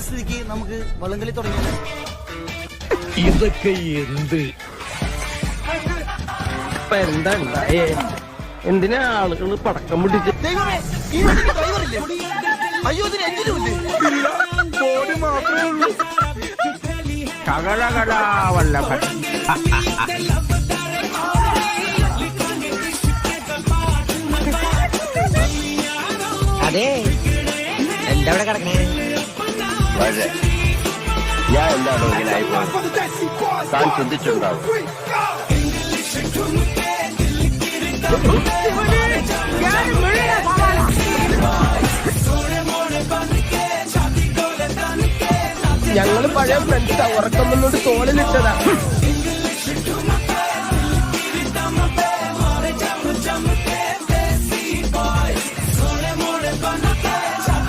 വന്ന സ്ഥിതിക്ക് നമുക്ക് വള്ളംകളി തുടങ്ങിയാലോ? ഇതൊക്കെ എന്ത് എന്താ ഉണ്ടായേ? എന്തിനാ ആളുകൾ പടക്കം പിടിച്ച്? ദൈവമേ, ഈ വണ്ടിക്ക് ഡ്രൈവറില്ലേ? അയ്യോ, ഇതിന് എഞ്ചിനുമില്ലേ? ബോഡി മാത്രമേ ഉള്ളൂ. വല്ലഭൻ അതെ, എന്താ ഇവിടെ കിടക്കണേ? ഞാൻ എന്താണോ ഇങ്ങനെ ആയിപ്പോയത്? താൻ ചിന്തിച്ചിട്ടുണ്ടാവും. ഞങ്ങള് പഴയ ഫ്രണ്ട്സാ. ഉറക്കം വന്നോണ്ട് തോളിലിട്ടതാ.